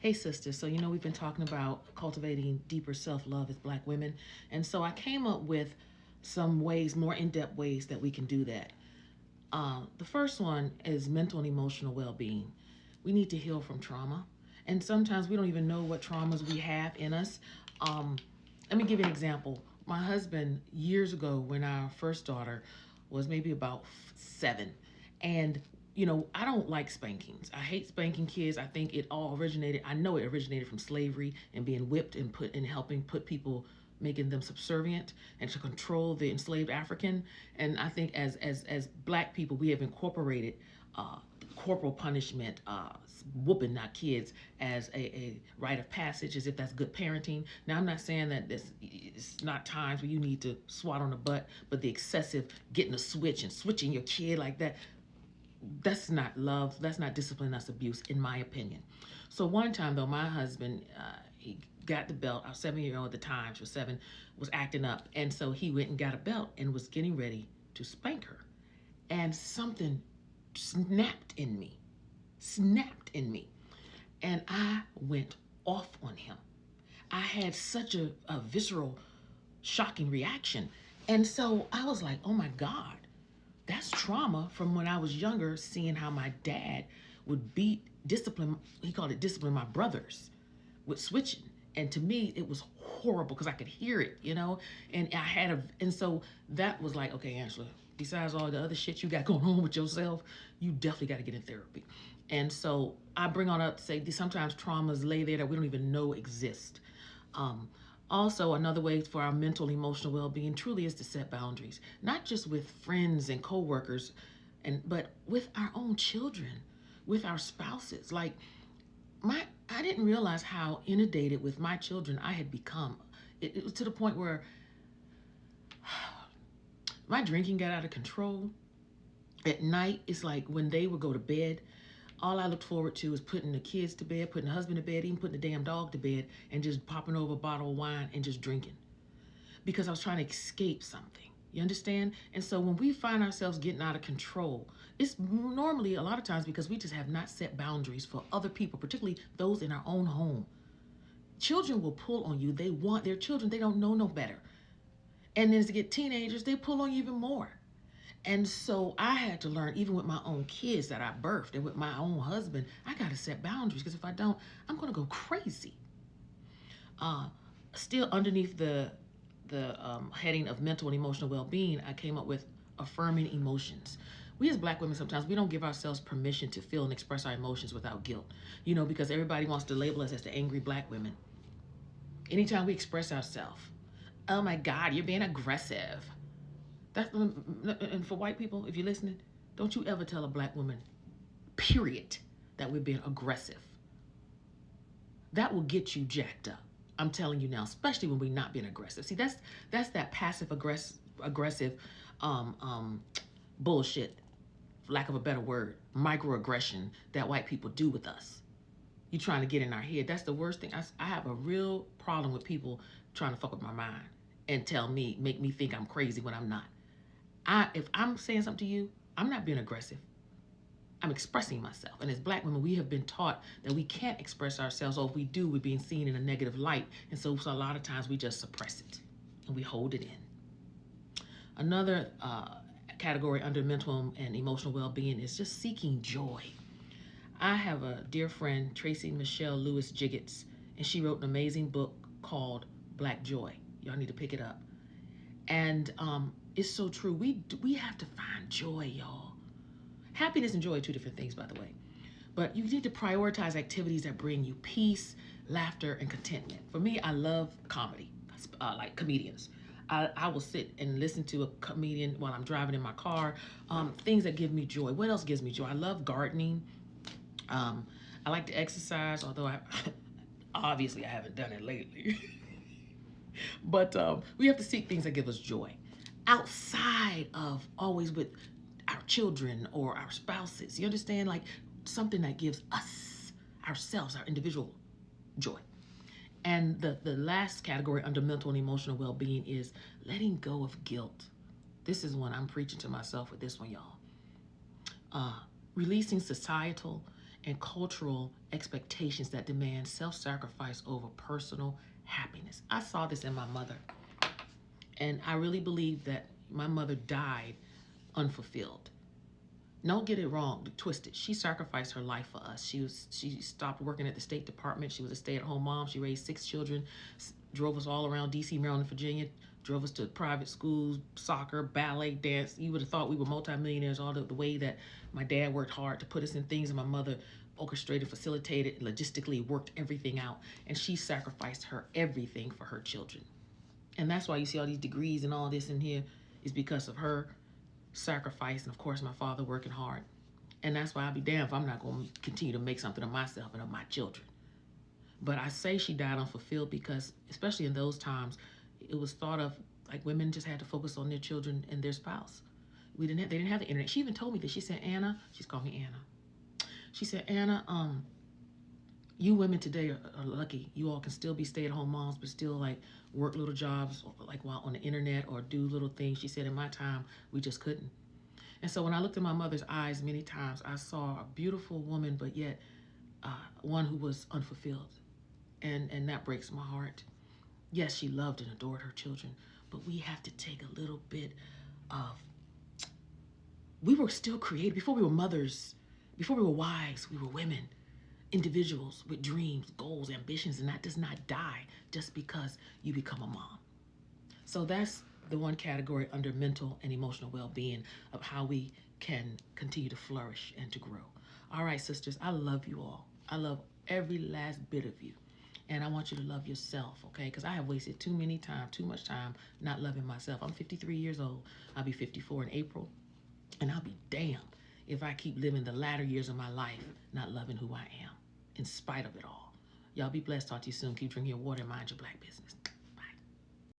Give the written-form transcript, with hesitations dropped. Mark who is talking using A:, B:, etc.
A: Hey, sister. So, we've been talking about cultivating deeper self love as Black women. And so I came up with some ways, more in depth ways that we can do that. The first one is mental and emotional well being. We need to heal from trauma. And sometimes we don't even know what traumas we have in us. Um, Let me give you an example. My husband, years ago, when our first daughter was maybe about 7, and I don't like spankings. I hate spanking kids. I think it all originated. I know it originated from slavery and being whipped and put and helping put people, making them subservient and to control the enslaved African. And I think as Black people, we have incorporated uh, corporal punishment, whooping not kids, as a rite of passage, as if that's good parenting. Now, I'm not saying that this it's not times where you need to swat on the butt, but the excessive getting a switch and switching your kid like that, that's not love. That's not discipline. That's abuse, in my opinion. So one time though, my husband, he got the belt. Our 7 year old at the time, she was 7, was acting up, and so he went and got a belt and was getting ready to spank her, and something snapped in me, snapped in me, and I went off on him. I had such a visceral, shocking reaction, and so I was like, oh my God, that's trauma from when I was younger, seeing how my dad would beat, discipline, he called it discipline, my brothers with switching. And to me, it was horrible because I could hear it. And and so that was like, okay, Angela, besides all the other shit you got going on with yourself, you definitely got to get in therapy. And so I bring on up to say sometimes traumas lay there that we don't even know exist. Um, Also, another way for our mental, emotional well-being truly is to set boundaries, not just with friends and coworkers, but with our own children, with our spouses. Like my, I didn't realize how inundated with my children I had become. It was to the point where my drinking got out of control. At night, it's like when they would go to bed, all I looked forward to was putting the kids to bed, putting the husband to bed, even putting the damn dog to bed, and just popping over a bottle of wine and just drinking because I was trying to escape something. You understand? And so when we find ourselves getting out of control, it's normally a lot of times because we just have not set boundaries for other people, particularly those in our own home. Children will pull on you. They want their children. They don't know no better. And then as they get teenagers, they pull on you even more. And so I had to learn, even with my own kids that I birthed and with my own husband, I got to set boundaries because if I don't, I'm going to go crazy. Uh, Still underneath the heading of mental and emotional well-being, I came up with affirming emotions. We as Black women, sometimes we don't give ourselves permission to feel and express our emotions without guilt, because everybody wants to label us as the angry Black women. Anytime we express ourselves, oh my God, you're being aggressive. That, and for white people, if you're listening, don't you ever tell a Black woman, period, that we're being aggressive. That will get you jacked up. I'm telling you now, especially when we're not being aggressive. See, that's that passive aggressive bullshit, for lack of a better word, microaggression that white people do with us. You trying to get in our head. That's the worst thing. I have a real problem with people trying to fuck with my mind and make me think I'm crazy when I'm not. If I'm saying something to you, I'm not being aggressive. I'm expressing myself. And as Black women, we have been taught that we can't express ourselves, or if we do, we're being seen in a negative light. And so a lot of times we just suppress it and we hold it in. Another category under mental and emotional well-being is just seeking joy. I have a dear friend, Tracy Michelle Lewis Jiggets, and she wrote an amazing book called Black Joy. Y'all need to pick it up. And it's so true. We have to find joy, y'all. Happiness and joy are two different things, by the way. But you need to prioritize activities that bring you peace, laughter, and contentment. For me, I love comedy, like comedians. I will sit and listen to a comedian while I'm driving in my car. Things that give me joy. What else gives me joy? I love gardening. I like to exercise, although obviously I haven't done it lately. But we have to seek things that give us joy outside of always with our children or our spouses. You understand? Like something that gives us, ourselves, our individual joy. And the last category under mental and emotional well-being is letting go of guilt. This is one I'm preaching to myself with this one, y'all. Releasing societal and cultural expectations that demand self-sacrifice over personal happiness. I saw this in my mother, and I really believe that my mother died unfulfilled. Don't get it wrong, twisted. She sacrificed her life for us. She stopped working at the State Department. She was a stay-at-home mom. She raised 6 children, drove us all around D.C., Maryland, Virginia, drove us to private schools, soccer, ballet, dance. You would have thought we were multimillionaires, all the way that my dad worked hard to put us in things, and my mother orchestrated, facilitated, logistically worked everything out. And she sacrificed her everything for her children. And that's why you see all these degrees and all this in here is because of her sacrifice, and of course my father working hard. And that's why I'll be damned if I'm not going to continue to make something of myself and of my children. But I say she died unfulfilled because, especially in those times, it was thought of like women just had to focus on their children and their spouse. They didn't have the internet. She even told me that. She said, Anna, she's called me Anna. She said, Anna, you women today are lucky. You all can still be stay-at-home moms, but still like work little jobs, like while on the internet, or do little things. She said, in my time, we just couldn't. And so when I looked in my mother's eyes many times, I saw a beautiful woman, but yet one who was unfulfilled. And that breaks my heart. Yes, she loved and adored her children, but we have to take a little bit of, we were still created. Before we were mothers, before we were wives, we were women, individuals with dreams, goals, ambitions, and that does not die just because you become a mom. So that's the one category under mental and emotional well-being of how we can continue to flourish and to grow. All right, sisters, I love you all. I love every last bit of you. And I want you to love yourself, okay? Because I have wasted too much time not loving myself. I'm 53 years old. I'll be 54 in April. And I'll be damned if I keep living the latter years of my life not loving who I am, in spite of it all. Y'all be blessed. Talk to you soon. Keep drinking your water and mind your black business.